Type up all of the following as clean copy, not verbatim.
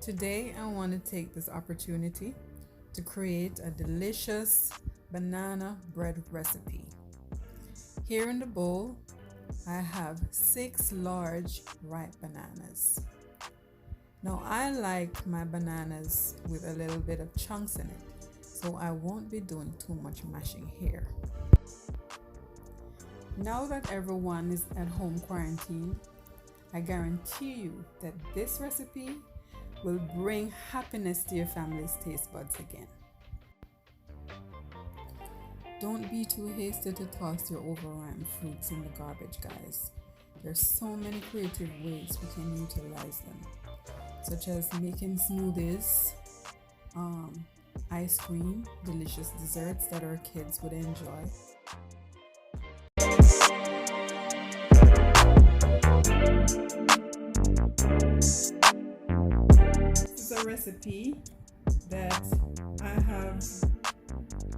Today I want to take this opportunity to create a delicious banana bread recipe. Here in the bowl I have 6 large ripe bananas. Now I like my bananas with a little bit of chunks in it, so I won't be doing too much mashing here. Now that everyone is at home quarantined, I guarantee you that this recipe will bring happiness to your family's taste buds again. Don't be too hasty to toss your overripe fruits in the garbage, guys. There's so many creative ways we can utilize them, such as making smoothies, ice cream, delicious desserts that our kids would enjoy. This is a recipe that I have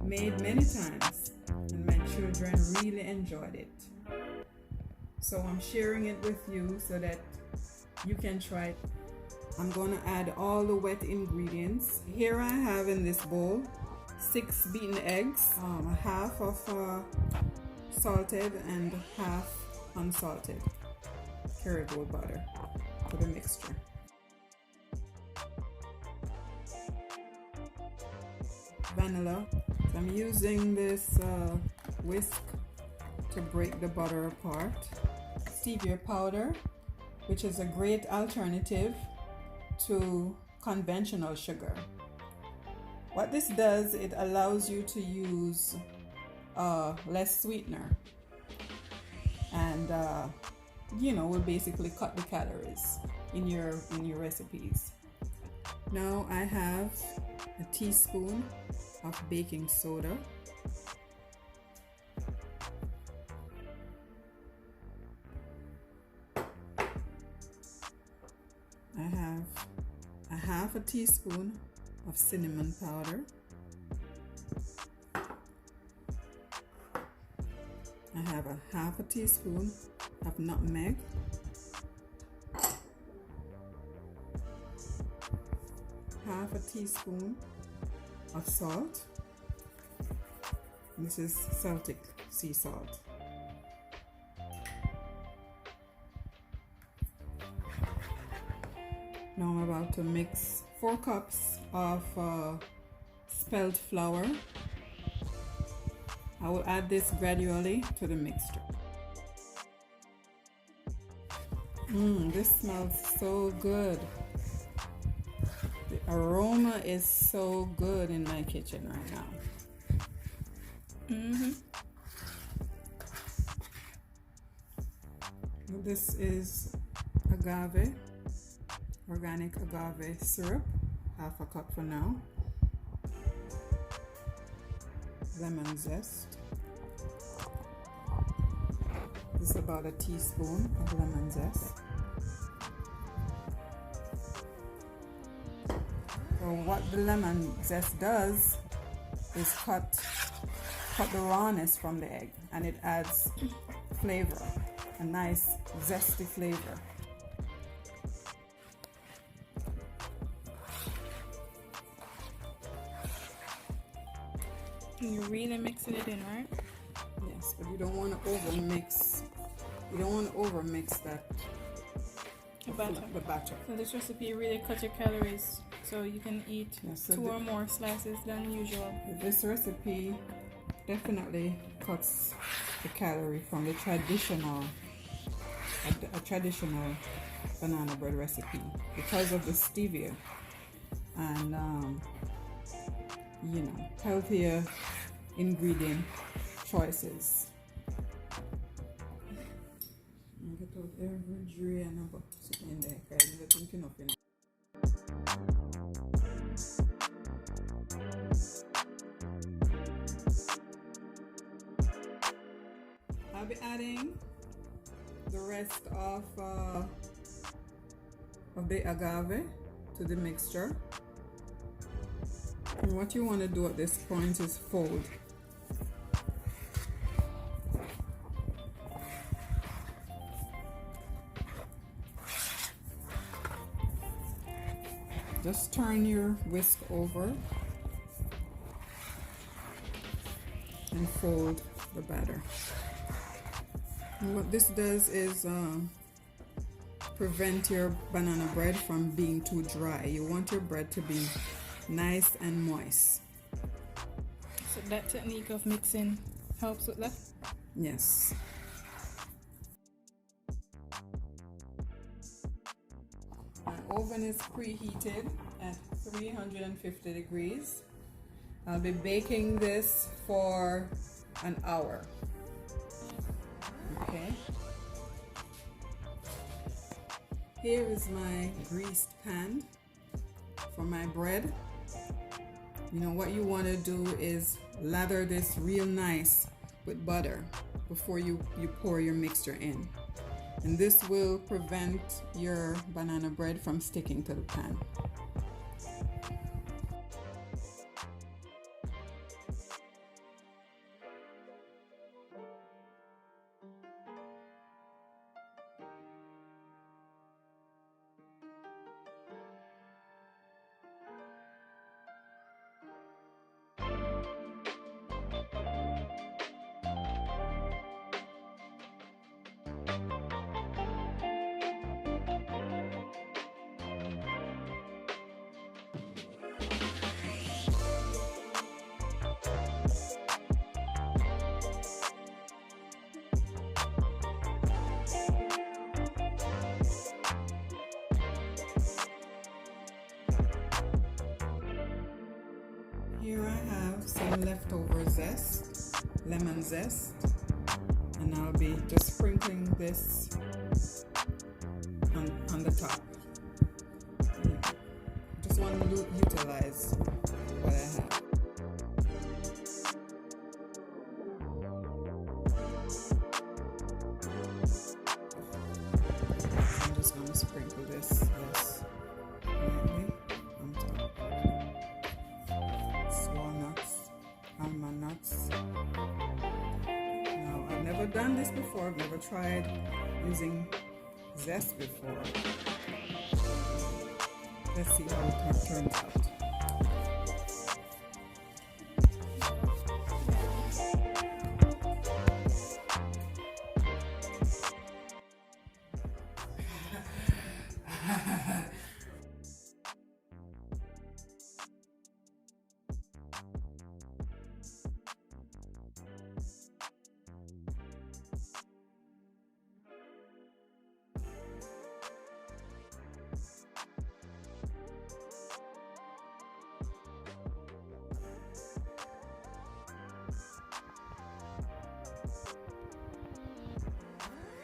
made many times and my children really enjoyed it. So I'm sharing it with you so that you can try it. I'm going to add all the wet ingredients. Here I have in this bowl 6 beaten eggs, half of salted and half unsalted caribou butter for the mixture. Vanilla. So I'm using this whisk to break the butter apart. Stevia powder, which is a great alternative to conventional sugar. What this does, it allows you to use less sweetener, and will basically cut the calories in your recipes. Now I have a teaspoon of baking soda, I have a half a teaspoon of cinnamon powder, I have a half a teaspoon of nutmeg, half a teaspoon of salt. This is Celtic sea salt. Now I'm about to mix 4 cups of spelt flour. I will add this gradually to the mixture. This smells so good. The aroma is so good in my kitchen right now. This is agave, organic agave syrup, half a cup for now. Lemon zest. This is about a teaspoon of lemon zest. So what the lemon zest does is cut the rawness from the egg, and it adds flavor, a nice zesty flavor. You're really mixing it in, right? Yes, but you don't want to overmix. You don't want to overmix the batter. So this recipe really cuts your calories, so you can eat 2 or more slices than usual. This recipe definitely cuts the calorie from the traditional banana bread recipe because of the stevia and healthier ingredient choices. Get out every drain and put it in there. I'm thinking of it. I'll be adding the rest of the agave to the mixture. And what you want to do at this point is fold. just turn your whisk over and fold the batter. And what this does is prevent your banana bread from being too dry. You want your bread to be nice and moist. So that technique of mixing helps with that? Yes. My oven is preheated at 350 degrees. I'll be baking this for an hour. Okay. Here is my greased pan for my bread. You know what you want to do is lather this real nice with butter before you pour your mixture in. And this will prevent your banana bread from sticking to the pan. Here I have some leftover zest, lemon zest, and I'll be just sprinkling this on the top. Just want to utilize what I have. I'm just going to sprinkle this lightly on top. Walnuts, almond nuts. Now, I've never done this before. I've never tried using zest before. Let's see how it turns out.